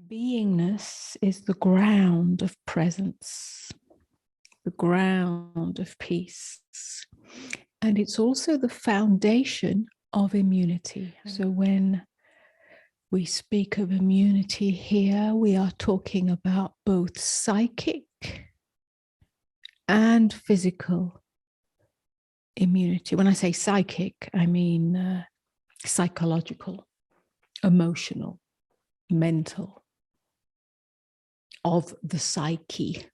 Beingness is the ground of presence, the ground of peace. And it's also the foundation of immunity. So when we speak of immunity here, we are talking about both psychic and physical immunity. When I say psychic, I mean psychological, emotional, mental, of the psyche,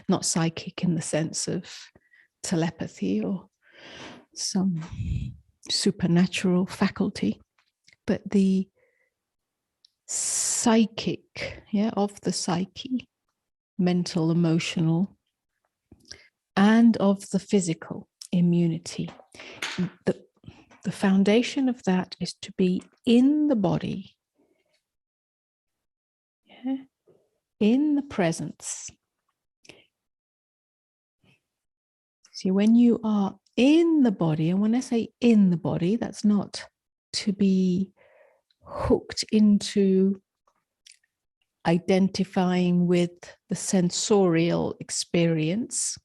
not psychic in the sense of telepathy or some supernatural faculty, but the psychic, of the psyche, mental, emotional, and of the physical immunity. The foundation of that is to be in the body, in the presence. See, when you are in the body, and when I say in the body, that's not to be hooked into identifying with the sensorial experience,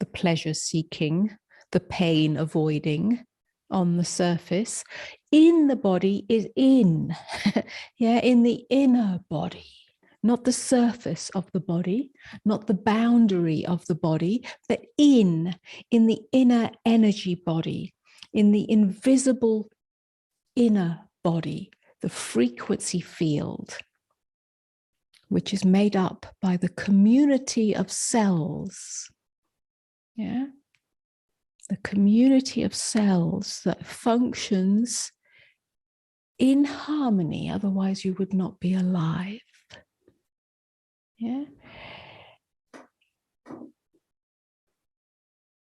the pleasure seeking, the pain avoiding on the surface. In the body is in, in the inner body. Not the surface of the body, not the boundary of the body, but in the inner energy body, in the invisible inner body, the frequency field, which is made up by the community of cells. The community of cells that functions in harmony, otherwise you would not be alive.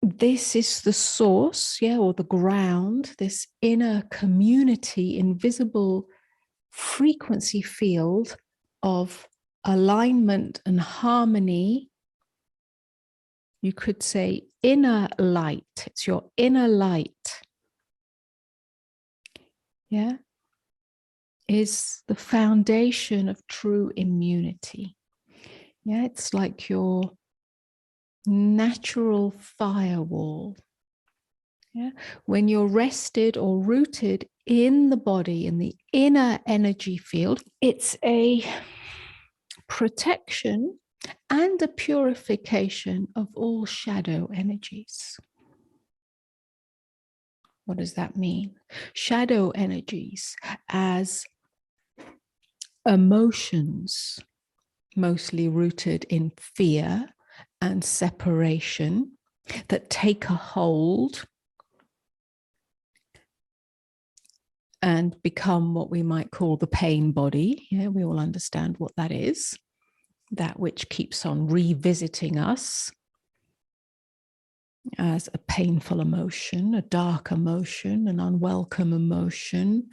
This is the source, or the ground, this inner community, invisible frequency field of alignment and harmony. You could say inner light. It's your inner light. Is the foundation of true immunity. It's like your natural firewall. When you're rested or rooted in the body, in the inner energy field, it's a protection and a purification of all shadow energies. What does that mean? Shadow energies as emotions, mostly rooted in fear and separation, that take a hold and become what we might call the pain body. We all understand what that is. That which keeps on revisiting us as a painful emotion, a dark emotion, an unwelcome emotion,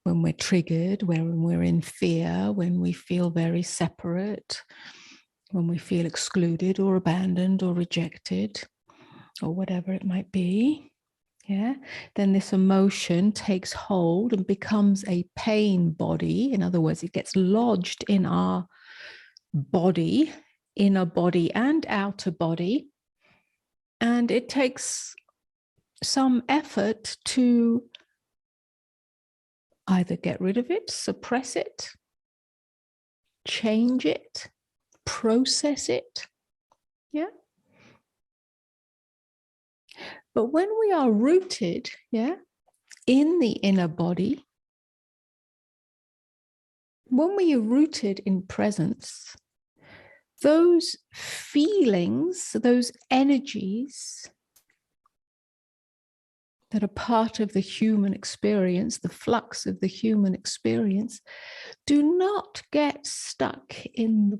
when we're triggered, when we're in fear, when we feel very separate, when we feel excluded or abandoned or rejected, or whatever it might be. Then this emotion takes hold and becomes a pain body. In other words, it gets lodged in our body, inner body and outer body. And it takes some effort to either get rid of it, suppress it, change it, process it. But when we are rooted, in the inner body, when we are rooted in presence, those feelings, those energies that are part of the human experience, the flux of the human experience, do not get stuck in the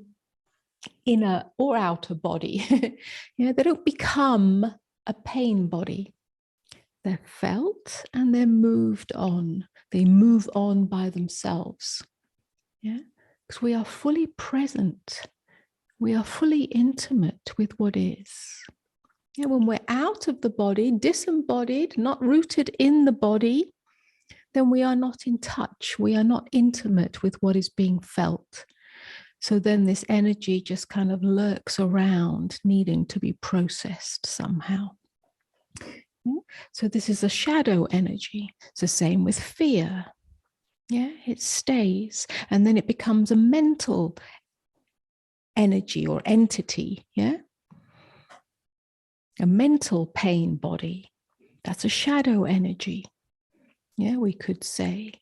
inner or outer body. They don't become a pain body. They're felt and they're moved on. They move on by themselves. Because we are fully present. We are fully intimate with what is. When we're out of the body, disembodied, not rooted in the body, then we are not in touch. We are not intimate with what is being felt. So then this energy just kind of lurks around, needing to be processed somehow. So this is a shadow energy. It's the same with fear. Yeah, it stays, and then it becomes a mental energy or entity. Yeah, a mental pain body. That's a shadow energy. Yeah, we could say.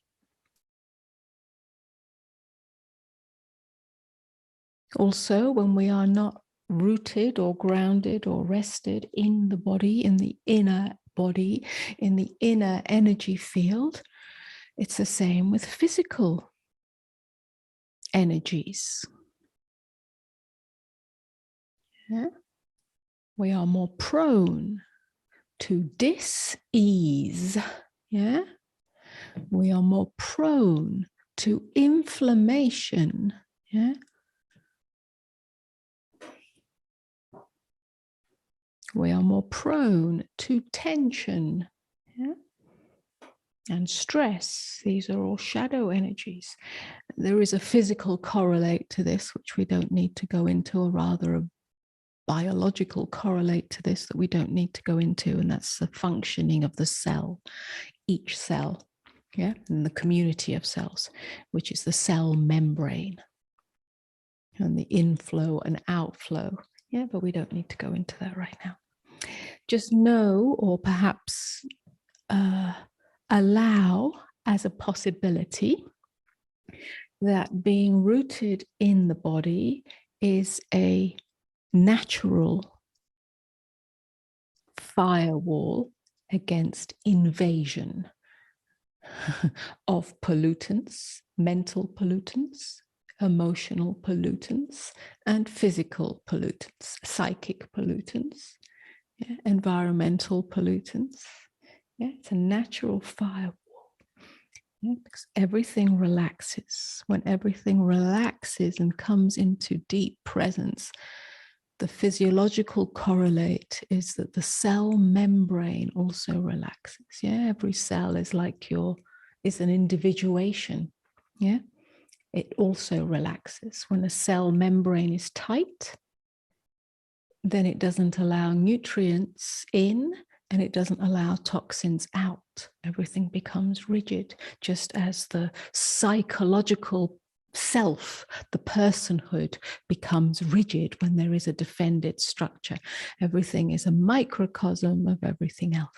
Also, when we are not rooted or grounded or rested in the body, in the inner body, in the inner energy field, it's the same with physical energies. Yeah? We are more prone to dis-ease. Yeah? We are more prone to inflammation. Yeah? We are more prone to tension. Yeah? And stress. These are all shadow energies. There is a physical correlate to this, which we don't need to go into, or rather a biological correlate to this that we don't need to go into, and that's the functioning of the cell, each cell, yeah, and the community of cells, which is the cell membrane, and the inflow and outflow. Yeah, but we don't need to go into that right now. Just know, or perhaps allow as a possibility, that being rooted in the body is a natural firewall against invasion of pollutants, mental pollutants, emotional pollutants, and physical pollutants, psychic pollutants, yeah, environmental pollutants. Yeah, it's a natural firewall. Yeah, because everything relaxes. When everything relaxes and comes into deep presence, the physiological correlate is that the cell membrane also relaxes. Yeah, every cell is like is an individuation. Yeah, it also relaxes. When a cell membrane is tight, then it doesn't allow nutrients in, and it doesn't allow toxins out. Everything becomes rigid, just as the psychological self, the personhood, becomes rigid when there is a defended structure. Everything is a microcosm of everything else.